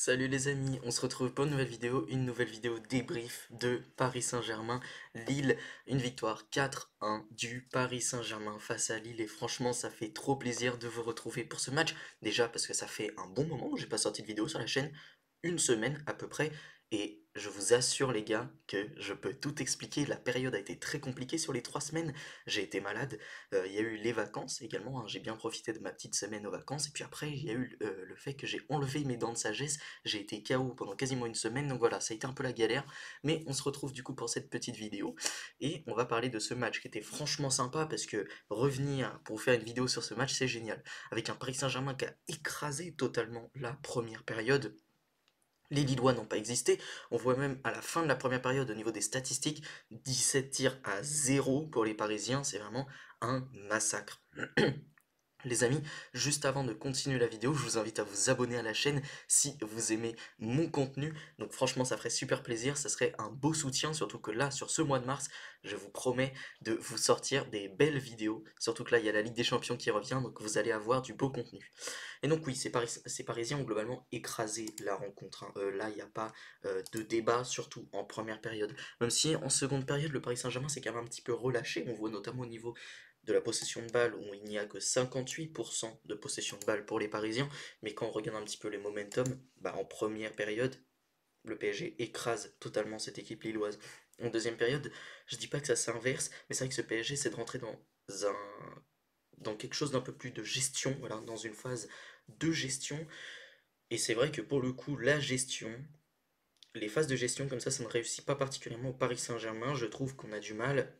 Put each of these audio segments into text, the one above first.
Salut les amis, on se retrouve pour une nouvelle vidéo débrief de Paris Saint-Germain-Lille, une victoire 4-1 du Paris Saint-Germain face à Lille et franchement ça fait trop plaisir de vous retrouver pour ce match, déjà parce que ça fait un bon moment que j'ai pas sorti de vidéo sur la chaîne, une semaine à peu près, et je vous assure les gars que je peux tout expliquer, la période a été très compliquée sur les 3 semaines, j'ai été malade, il y a eu les vacances également, hein, j'ai bien profité de ma petite semaine aux vacances, et puis après il y a eu le fait que j'ai enlevé mes dents de sagesse, j'ai été KO pendant quasiment une semaine, donc voilà, ça a été un peu la galère, mais on se retrouve du coup pour cette petite vidéo, et on va parler de ce match qui était franchement sympa, parce que revenir pour faire une vidéo sur ce match, c'est génial, avec un Paris Saint-Germain qui a écrasé totalement la première période. Les Lillois n'ont pas existé, on voit même à la fin de la première période au niveau des statistiques, 17 tirs à 0 pour les Parisiens, c'est vraiment un massacre. Les amis, juste avant de continuer la vidéo, je vous invite à vous abonner à la chaîne si vous aimez mon contenu. Donc franchement, ça ferait super plaisir, ça serait un beau soutien, surtout que là, sur ce mois de mars, je vous promets de vous sortir des belles vidéos. Surtout que là, il y a la Ligue des Champions qui revient, donc vous allez avoir du beau contenu. Et donc oui, ces Parisiens ont globalement écrasé la rencontre, hein. Là, il n'y a pas de débat, surtout en première période. Même si en seconde période, le Paris Saint-Germain s'est quand même un petit peu relâché. On voit notamment au niveau de la possession de balle où il n'y a que 58% de possession de balle pour les Parisiens. Mais quand on regarde un petit peu les momentum, bah, en première période, le PSG écrase totalement cette équipe lilloise. En deuxième période, je dis pas que ça s'inverse, mais c'est vrai que ce PSG c'est de rentrer dans quelque chose d'un peu plus de gestion, voilà, dans une phase de gestion. Et c'est vrai que pour le coup, la gestion, les phases de gestion comme ça ne réussit pas particulièrement au Paris Saint-Germain. Je trouve qu'on a du mal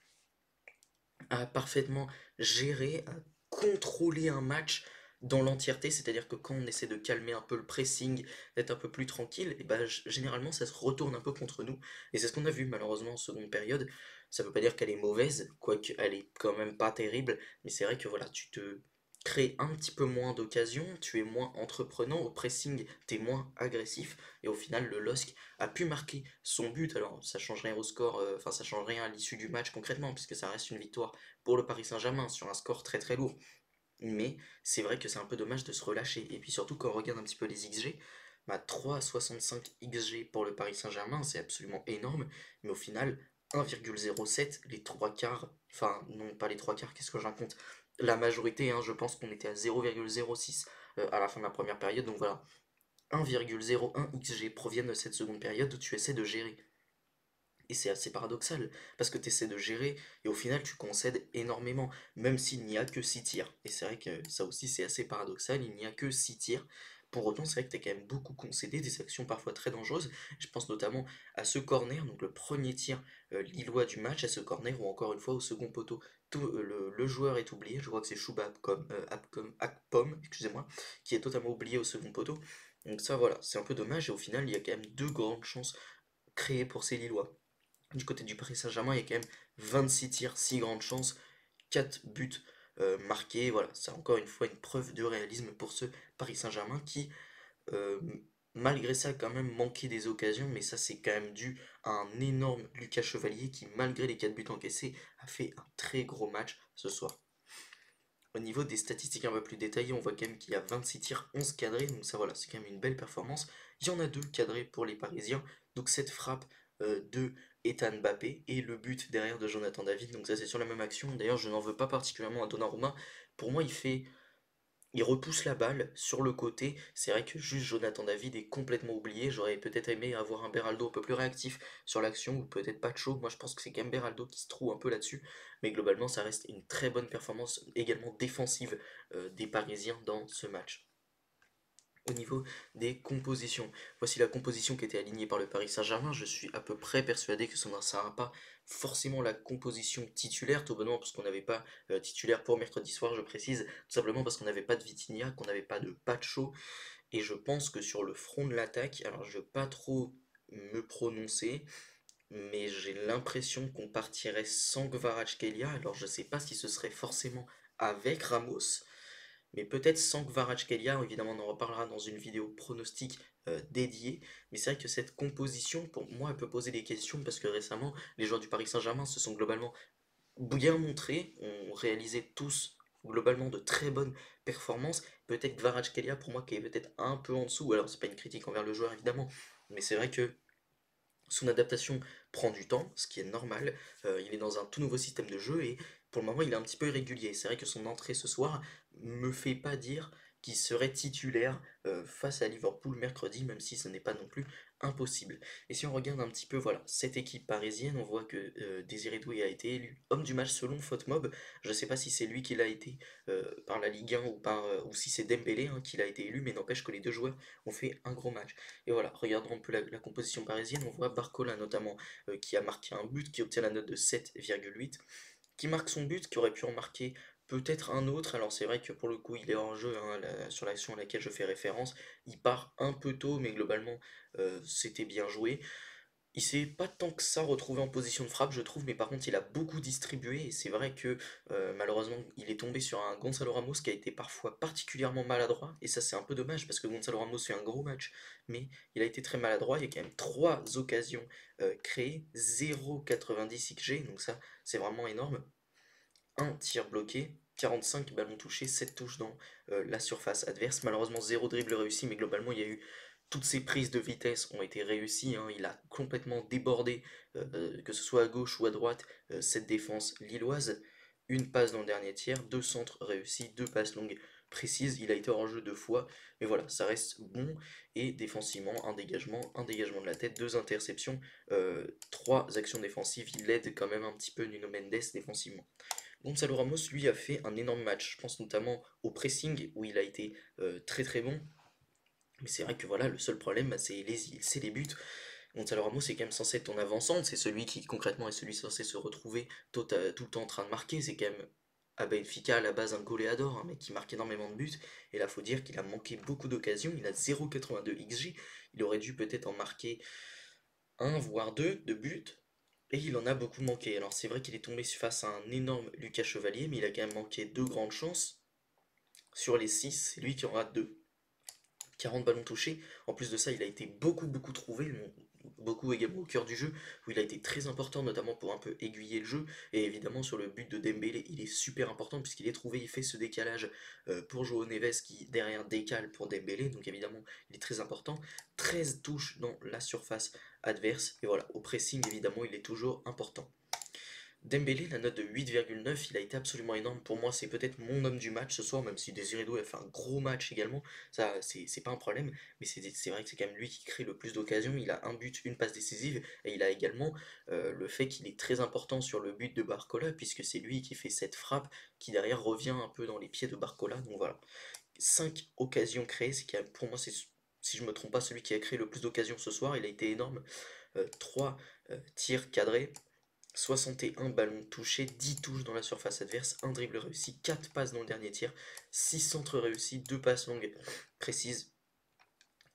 à parfaitement gérer, à contrôler un match dans l'entièreté, c'est-à-dire que quand on essaie de calmer un peu le pressing, d'être un peu plus tranquille, et ben généralement ça se retourne un peu contre nous. Et c'est ce qu'on a vu malheureusement en seconde période. Ça veut pas dire qu'elle est mauvaise, quoique elle est quand même pas terrible, mais c'est vrai que voilà, tu te crées un petit peu moins d'occasions, tu es moins entreprenant, au pressing t'es moins agressif, et au final le LOSC a pu marquer son but. Alors ça change rien au score, enfin ça change rien à l'issue du match concrètement, puisque ça reste une victoire pour le Paris Saint-Germain sur un score très très lourd. Mais c'est vrai que c'est un peu dommage de se relâcher. Et puis surtout quand on regarde un petit peu les XG, bah 3,65 XG pour le Paris Saint-Germain, c'est absolument énorme, mais au final 1,07 les trois quarts, enfin non pas les trois quarts, qu'est-ce que j'en compte, la majorité, hein, je pense qu'on était à 0,06 à la fin de la première période, donc voilà, 1,01 XG proviennent de cette seconde période où tu essaies de gérer. Et c'est assez paradoxal, parce que tu essaies de gérer et au final tu concèdes énormément, même s'il n'y a que 6 tirs. Et c'est vrai que ça aussi c'est assez paradoxal, il n'y a que 6 tirs. Pour autant, c'est vrai que tu as quand même beaucoup concédé, des actions parfois très dangereuses. Je pense notamment à ce corner, donc le premier tir lillois du match, à ce corner ou encore une fois au second poteau. Le joueur est oublié, je crois que c'est Chouba Akpom, excusez-moi, qui est totalement oublié au second poteau. Donc ça voilà, c'est un peu dommage et au final il y a quand même deux grandes chances créées pour ces Lillois. Du côté du Paris Saint-Germain, il y a quand même 26 tirs, 6 grandes chances, 4 buts marqués. Voilà, c'est encore une fois une preuve de réalisme pour ce Paris Saint-Germain qui, euh, malgré ça, a quand même manqué des occasions. Mais ça, c'est quand même dû à un énorme Lucas Chevalier qui, malgré les 4 buts encaissés, a fait un très gros match ce soir. Au niveau des statistiques un peu plus détaillées, on voit quand même qu'il y a 26 tirs, 11 cadrés, donc ça voilà, c'est quand même une belle performance. Il y en a 2 cadrés pour les Parisiens, donc cette frappe de Ethan Mbappé et le but derrière de Jonathan David, donc ça c'est sur la même action. D'ailleurs, je n'en veux pas particulièrement à Donnarumma, pour moi il repousse la balle sur le côté. C'est vrai que juste Jonathan David est complètement oublié. J'aurais peut-être aimé avoir un Beraldo un peu plus réactif sur l'action ou peut-être pas de chaud. Moi je pense que c'est quand même Beraldo qui se trouve un peu là-dessus. Mais globalement ça reste une très bonne performance également défensive des Parisiens dans ce match. Au niveau des compositions, voici la composition qui était alignée par le Paris Saint-Germain. Je suis à peu près persuadé que ça ne sera pas forcément la composition titulaire, tout bonnement parce qu'on n'avait pas titulaire pour mercredi soir, je précise, tout simplement parce qu'on n'avait pas de Vitinha, qu'on n'avait pas de Pacho, et je pense que sur le front de l'attaque, alors je ne veux pas trop me prononcer, mais j'ai l'impression qu'on partirait sans Kvaratskhelia, alors je ne sais pas si ce serait forcément avec Ramos, mais peut-être sans Kvaratskhelia, évidemment on en reparlera dans une vidéo pronostic dédiée, mais c'est vrai que cette composition, pour moi, elle peut poser des questions, parce que récemment, les joueurs du Paris Saint-Germain se sont globalement bien montrés, ont réalisé tous globalement de très bonnes performances. peut-être Kvaratskhelia pour moi qui est peut-être un peu en dessous, alors c'est pas une critique envers le joueur évidemment, mais c'est vrai que son adaptation prend du temps, ce qui est normal. Il est dans un tout nouveau système de jeu et pour le moment il est un petit peu irrégulier. C'est vrai que son entrée ce soir me fait pas dire qu'il serait titulaire face à Liverpool mercredi, même si ce n'est pas non plus impossible. Et si on regarde un petit peu voilà, cette équipe parisienne, on voit que Désiré Doué a été élu homme du match selon Fotmob. Je ne sais pas si c'est lui qui l'a été par la Ligue 1 ou si c'est Dembélé hein, qui l'a été élu, mais n'empêche que les deux joueurs ont fait un gros match. Et voilà, regardons un peu la composition parisienne, on voit Barcola notamment qui a marqué un but, qui obtient la note de 7,8, qui marque son but, qui aurait pu en marquer peut-être un autre. Alors c'est vrai que pour le coup il est hors jeu hein, sur l'action à laquelle je fais référence, il part un peu tôt mais globalement c'était bien joué. Il s'est pas tant que ça retrouvé en position de frappe, je trouve, mais par contre, il a beaucoup distribué, et c'est vrai que malheureusement, il est tombé sur un Gonzalo Ramos qui a été parfois particulièrement maladroit, et ça, c'est un peu dommage parce que Gonzalo Ramos fait un gros match, mais il a été très maladroit. Il y a quand même 3 occasions créées, 0,90 XG, donc ça, c'est vraiment énorme. Un tir bloqué, 45 ballons touchés, 7 touches dans la surface adverse. Malheureusement, 0 dribble réussi, mais globalement, il y a eu toutes ses prises de vitesse ont été réussies, hein. Il a complètement débordé, que ce soit à gauche ou à droite, cette défense lilloise. Une passe dans le dernier tiers, deux centres réussis, deux passes longues précises. Il a été hors jeu deux fois, mais voilà, ça reste bon. Et défensivement, un dégagement de la tête, deux interceptions, trois actions défensives. Il aide quand même un petit peu Nuno Mendes défensivement. Gonzalo Ramos, lui, a fait un énorme match. Je pense notamment au pressing, où il a été très très bon. Mais c'est vrai que voilà, le seul problème, bah, c'est les buts. Gonzalo Ramos est quand même censé être ton avançante, c'est celui qui concrètement est celui censé se retrouver tout le temps en train de marquer. C'est quand même à Benfica à la base un goléador, un mec qui marque énormément de buts. Et là, faut dire qu'il a manqué beaucoup d'occasions. Il a 0,82 XG. Il aurait dû peut-être en marquer un voire deux de buts. Et il en a beaucoup manqué. Alors c'est vrai qu'il est tombé face à un énorme Lucas Chevalier, mais il a quand même manqué deux grandes chances. Sur les 6, c'est lui qui en rate deux. 40 ballons touchés. En plus de ça, il a été beaucoup trouvé, beaucoup également au cœur du jeu, où il a été très important, notamment pour un peu aiguiller le jeu. Et évidemment, sur le but de Dembélé, il est super important, puisqu'il est trouvé, il fait ce décalage pour João Neves, qui derrière décale pour Dembélé. Donc évidemment, il est très important. 13 touches dans la surface adverse. Et voilà, au pressing, évidemment, il est toujours important. Dembélé, la note de 8,9, il a été absolument énorme. Pour moi, c'est peut-être mon homme du match ce soir, même si Désiré Doué a fait un gros match également. Ça, c'est pas un problème. Mais c'est vrai que c'est quand même lui qui crée le plus d'occasions. Il a un but, une passe décisive. Et il a également le fait qu'il est très important sur le but de Barcola, puisque c'est lui qui fait cette frappe qui derrière revient un peu dans les pieds de Barcola. Donc voilà. 5 occasions créées, c'est pour moi, c'est, si je me trompe pas, celui qui a créé le plus d'occasions ce soir. Il a été énorme. 3 tirs cadrés. 61 ballons touchés, 10 touches dans la surface adverse, un dribble réussi, 4 passes dans le dernier tir, 6 centres réussis, 2 passes longues précises.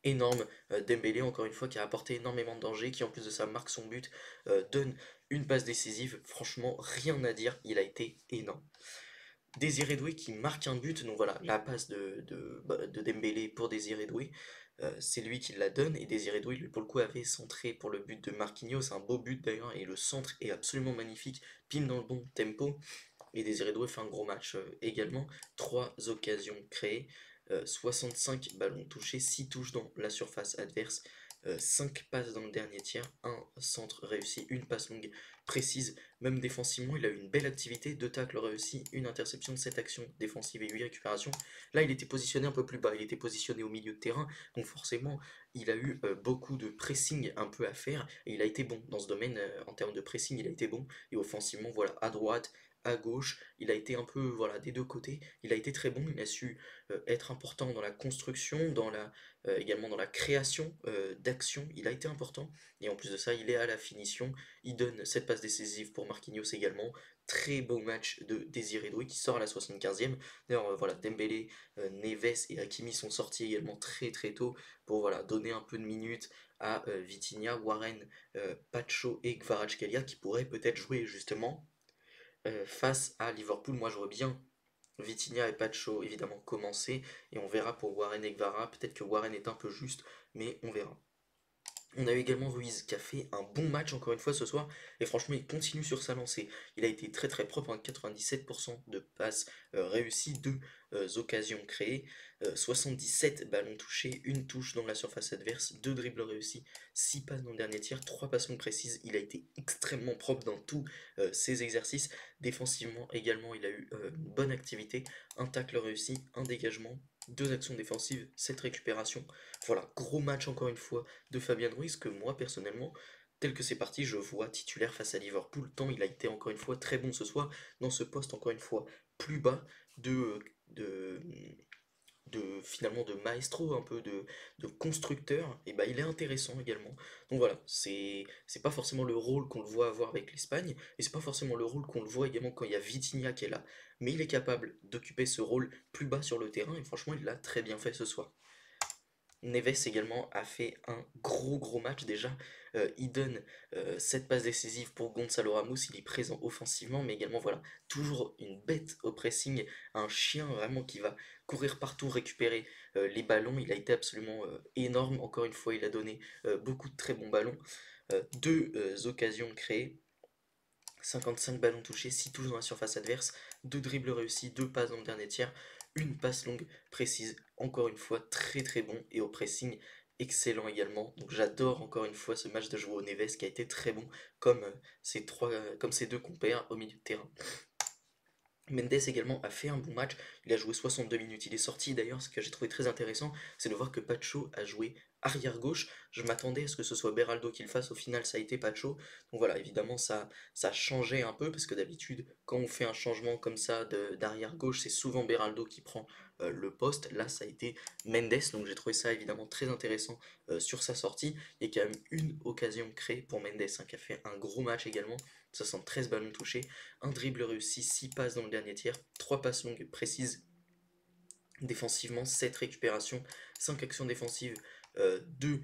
Énorme. Dembélé, encore une fois, qui a apporté énormément de danger, qui en plus de ça marque son but, donne une passe décisive. Franchement, rien à dire, il a été énorme. Désiré Doué qui marque un but, donc voilà, la passe de Dembélé pour Désiré Doué, c'est lui qui la donne, et Désiré Doué, lui, pour le coup, avait centré pour le but de Marquinhos, c'est un beau but d'ailleurs, et le centre est absolument magnifique, pile dans le bon tempo, et Désiré Doué fait un gros match également, 3 occasions créées, 65 ballons touchés, 6 touches dans la surface adverse, 5 passes dans le dernier tiers, un centre réussi, une passe longue précise, même défensivement, il a eu une belle activité, 2 tacles réussis, une interception, 7 actions défensives et 8 récupérations. Là, il était positionné un peu plus bas, il était positionné au milieu de terrain, donc forcément, il a eu beaucoup de pressing un peu à faire, et il a été bon dans ce domaine, en termes de pressing, il a été bon, et offensivement, voilà, à droite, à gauche, il a été un peu voilà des deux côtés, il a été très bon, il a su être important dans la construction, également dans la création d'actions, il a été important, et en plus de ça, il est à la finition, il donne cette passe décisive pour Marquinhos également. Très beau match de Désiré Doué qui sort à la 75e. D'ailleurs, voilà, Dembélé, Neves et Hakimi sont sortis également très tôt pour voilà, donner un peu de minutes à Vitinha, Warren, Pacho et Kvaratskhelia qui pourraient peut-être jouer justement face à Liverpool. Moi, je vois bien Vitinha et Pacho évidemment commencer et on verra pour Warren et Kvara. Peut-être que Warren est un peu juste, mais on verra. On a eu également Ruiz qui a fait un bon match encore une fois ce soir et franchement il continue sur sa lancée. Il a été très très propre, hein, 97% de passes réussies, 2 occasions créées, 77 ballons touchés, une touche dans la surface adverse, 2 dribbles réussis, 6 passes dans le dernier tiers, 3 passes longues précises. Il a été extrêmement propre dans tous ses exercices. Défensivement également il a eu une bonne activité, un tacle réussi, un dégagement, 2 actions défensives, 7 récupérations. Voilà, gros match encore une fois de Fabien Ruiz que moi personnellement, tel que c'est parti, je vois titulaire face à Liverpool. Tant il a été encore une fois très bon ce soir dans ce poste encore une fois plus bas de, de, finalement de maestro, un peu de constructeur, et bah il est intéressant également. Donc voilà, c'est pas forcément le rôle qu'on le voit avoir avec l'Espagne, et c'est pas forcément le rôle qu'on le voit également quand il y a Vitinha qui est là, mais il est capable d'occuper ce rôle plus bas sur le terrain, et franchement il l'a très bien fait ce soir. Neves également a fait un gros match déjà. Il donne 7 passes décisives pour Gonzalo Ramos, il est présent offensivement, mais également voilà, toujours une bête au pressing, un chien vraiment qui va courir partout, récupérer les ballons. Il a été absolument énorme, encore une fois, il a donné beaucoup de très bons ballons. 2 occasions créées, 55 ballons touchés, 6 touches dans la surface adverse, 2 dribbles réussis, 2 passes dans le dernier tiers, une passe longue précise, encore une fois très très bon et au pressing excellent également. Donc j'adore encore une fois ce match de João Neves qui a été très bon comme, comme ses deux compères au milieu de terrain. Mendes également a fait un bon match, il a joué 62 minutes, il est sorti d'ailleurs, ce que j'ai trouvé très intéressant, c'est de voir que Pacho a joué arrière gauche, je m'attendais à ce que ce soit Beraldo qui le fasse, au final ça a été Pacho, donc voilà, évidemment ça changeait un peu, parce que d'habitude quand on fait un changement comme ça d'arrière gauche, c'est souvent Beraldo qui prend le poste, là ça a été Mendes, donc j'ai trouvé ça évidemment très intéressant sur sa sortie, il y a quand même une occasion créée pour Mendes, hein, qui a fait un gros match également, 73 ballons touchés, un dribble réussi, 6 passes dans le dernier tiers, 3 passes longues précises défensivement, 7 récupérations, 5 actions défensives, 2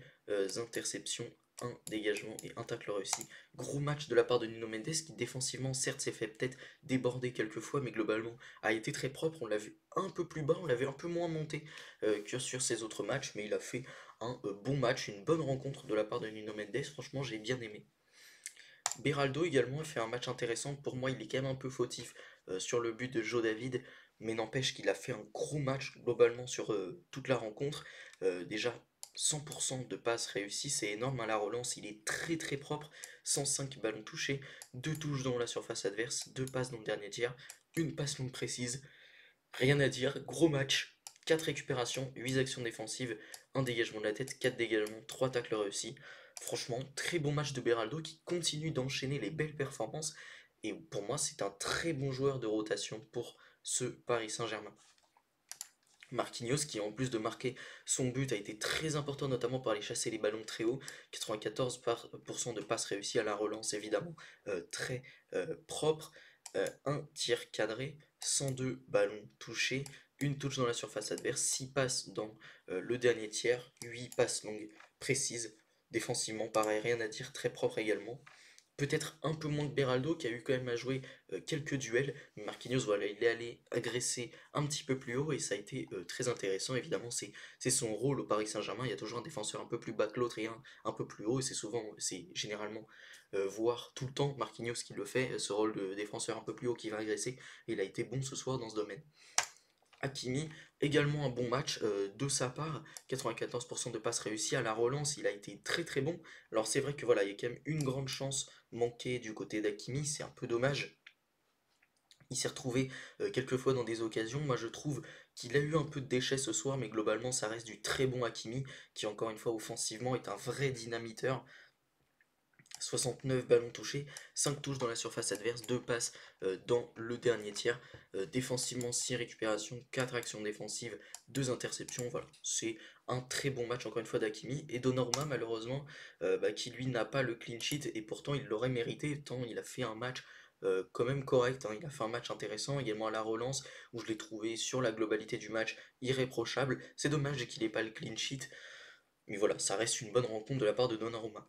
interceptions, un dégagement et un tacle réussi. Gros match de la part de Nuno Mendes qui défensivement certes s'est fait peut-être déborder quelques fois mais globalement a été très propre. On l'a vu un peu plus bas, on l'avait un peu moins monté que sur ses autres matchs mais il a fait un bon match, une bonne rencontre de la part de Nuno Mendes. Franchement j'ai bien aimé. Beraldo également a fait un match intéressant. Pour moi, il est quand même un peu fautif sur le but de Joe David, mais n'empêche qu'il a fait un gros match globalement sur toute la rencontre. Déjà, 100% de passes réussies, c'est énorme à la relance. Il est très très propre. 105 ballons touchés, 2 touches dans la surface adverse, 2 passes dans le dernier tiers, une passe longue précise. Rien à dire, gros match. 4 récupérations, 8 actions défensives, un dégagement de la tête, 4 dégagements, 3 tacles réussis. Franchement, très bon match de Beraldo qui continue d'enchaîner les belles performances. Et pour moi, c'est un très bon joueur de rotation pour ce Paris Saint-Germain. Marquinhos, qui en plus de marquer son but, a été très important, notamment pour aller chasser les ballons très haut. 94% de passes réussies à la relance, évidemment, très propre. Un tir cadré, 102 ballons touchés, une touche dans la surface adverse, 6 passes dans le dernier tiers, 8 passes longues précises. Défensivement, pareil, rien à dire, très propre également. Peut-être un peu moins que Beraldo qui a eu quand même à jouer quelques duels, mais Marquinhos voilà, il est allé agresser un petit peu plus haut et ça a été très intéressant. Évidemment, c'est son rôle au Paris Saint-Germain. Il y a toujours un défenseur un peu plus bas que l'autre et un peu plus haut, et c'est généralement, voire tout le temps Marquinhos qui le fait, ce rôle de défenseur un peu plus haut qui va agresser. Et il a été bon ce soir dans ce domaine. Hakimi, également un bon match de sa part, 94% de passes réussies à la relance, il a été très très bon. Alors c'est vrai que voilà, il y a quand même une grande chance manquée du côté d'Hakimi, c'est un peu dommage. Il s'est retrouvé quelques fois dans des occasions. Moi je trouve qu'il a eu un peu de déchets ce soir, mais globalement ça reste du très bon Hakimi, qui encore une fois offensivement est un vrai dynamiteur. 69 ballons touchés, 5 touches dans la surface adverse, 2 passes dans le dernier tiers. Défensivement, 6 récupérations, 4 actions défensives, 2 interceptions. Voilà, c'est un très bon match encore une fois d'Hakimi. Et Donnarumma, malheureusement, qui lui n'a pas le clean sheet et pourtant il l'aurait mérité tant il a fait un match quand même correct, hein. Il a fait un match intéressant, également à la relance, où je l'ai trouvé sur la globalité du match irréprochable. C'est dommage qu'il n'ait pas le clean sheet, mais voilà, ça reste une bonne rencontre de la part de Donnarumma.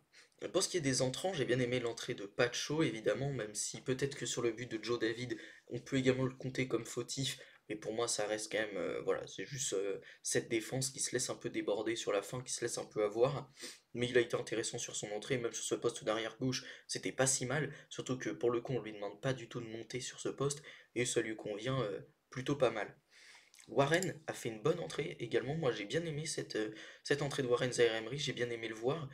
Pour ce qui est des entrants, j'ai bien aimé l'entrée de Pacho, évidemment, même si peut-être que sur le but de Joe David, on peut également le compter comme fautif, mais pour moi ça reste quand même, voilà, c'est juste cette défense qui se laisse un peu déborder sur la fin, qui se laisse un peu avoir, mais il a été intéressant sur son entrée, même sur ce poste d'arrière gauche, c'était pas si mal, surtout que pour le coup on lui demande pas du tout de monter sur ce poste, et ça lui convient plutôt pas mal. Warren a fait une bonne entrée également. Moi, j'ai bien aimé cette entrée de Warren Zaïre-Emery. J'ai bien aimé le voir.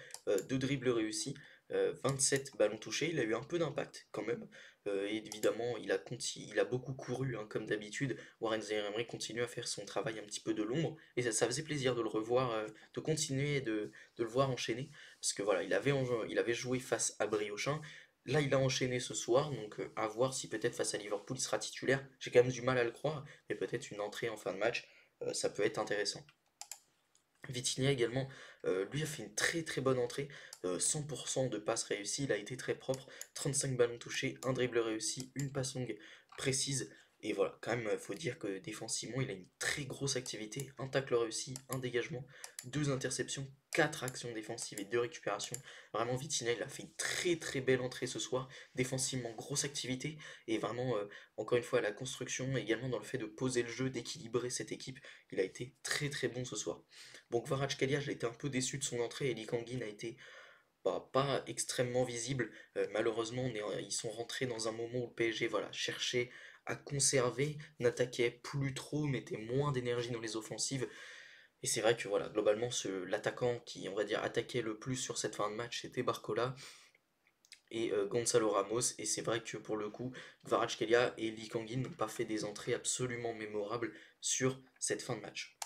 Deux dribbles réussis, 27 ballons touchés. Il a eu un peu d'impact quand même. Et évidemment, il a beaucoup couru, hein, comme d'habitude. Warren Zaïre-Emery continue à faire son travail un petit peu de l'ombre. Et ça faisait plaisir de le revoir, de continuer et de le voir enchaîner. Parce que voilà, il avait joué face à Briochin. Là, il a enchaîné ce soir, donc à voir si peut-être face à Liverpool il sera titulaire. J'ai quand même du mal à le croire, mais peut-être une entrée en fin de match, ça peut être intéressant. Vitinha également, lui a fait une très très bonne entrée, 100% de passes réussies, il a été très propre, 35 ballons touchés, un dribble réussi, une passe longue précise, et voilà, quand même, faut dire que défensivement, il a une très grosse activité, un tacle réussi, un dégagement, deux interceptions, quatre actions défensives et deux récupérations. Vraiment, Vitinha, il a fait une très très belle entrée ce soir, défensivement, grosse activité, et vraiment, encore une fois, la construction, également dans le fait de poser le jeu, d'équilibrer cette équipe, il a été très très bon ce soir. Bon, Kvaratskhelia, j'ai été un peu déçu de son entrée et Lee Kangin a été pas extrêmement visible. Malheureusement, ils sont rentrés dans un moment où le PSG voilà, cherchait à conserver, n'attaquait plus trop, mettait moins d'énergie dans les offensives. Et c'est vrai que voilà, globalement, l'attaquant qui, on va dire, attaquait le plus sur cette fin de match, c'était Barcola et Gonzalo Ramos. Et c'est vrai que pour le coup, Kvaratskhelia et Lee Kangin n'ont pas fait des entrées absolument mémorables sur cette fin de match.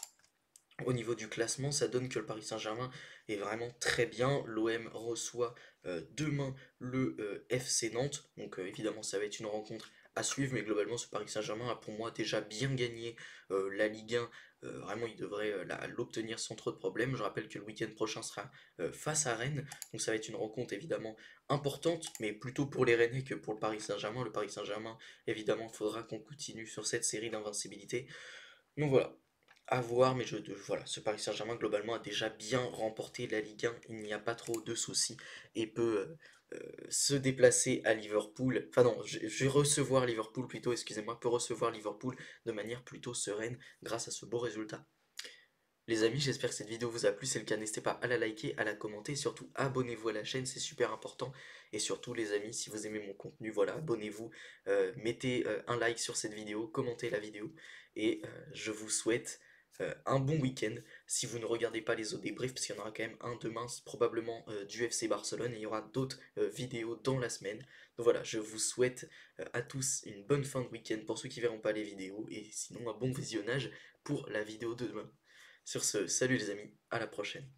Au niveau du classement, ça donne que le Paris Saint-Germain est vraiment très bien. L'OM reçoit demain le FC Nantes. Donc évidemment, ça va être une rencontre à suivre. Mais globalement, ce Paris Saint-Germain a pour moi déjà bien gagné la Ligue 1. Vraiment, il devrait l'obtenir sans trop de problèmes. Je rappelle que le week-end prochain sera face à Rennes. Donc ça va être une rencontre évidemment importante, mais plutôt pour les Rennais que pour le Paris Saint-Germain. Le Paris Saint-Germain, évidemment, il faudra qu'on continue sur cette série d'invincibilité. Donc voilà, à voir, mais voilà, ce Paris Saint-Germain globalement a déjà bien remporté la Ligue 1, il n'y a pas trop de soucis et peut se déplacer à Liverpool, enfin non, je vais recevoir Liverpool plutôt, excusez-moi, peut recevoir Liverpool de manière plutôt sereine grâce à ce beau résultat. Les amis, j'espère que cette vidéo vous a plu, si c'est le cas, n'hésitez pas à la liker, à la commenter, et surtout abonnez-vous à la chaîne, c'est super important. Et surtout les amis, si vous aimez mon contenu, voilà, abonnez-vous, mettez un like sur cette vidéo, commentez la vidéo, et je vous souhaite un bon week-end. Si vous ne regardez pas les autres débriefs, parce qu'il y en aura quand même un demain, probablement du FC Barcelone, et il y aura d'autres vidéos dans la semaine. Donc voilà, je vous souhaite à tous une bonne fin de week-end pour ceux qui verront pas les vidéos, et sinon un bon visionnage pour la vidéo de demain. Sur ce, salut les amis, à la prochaine.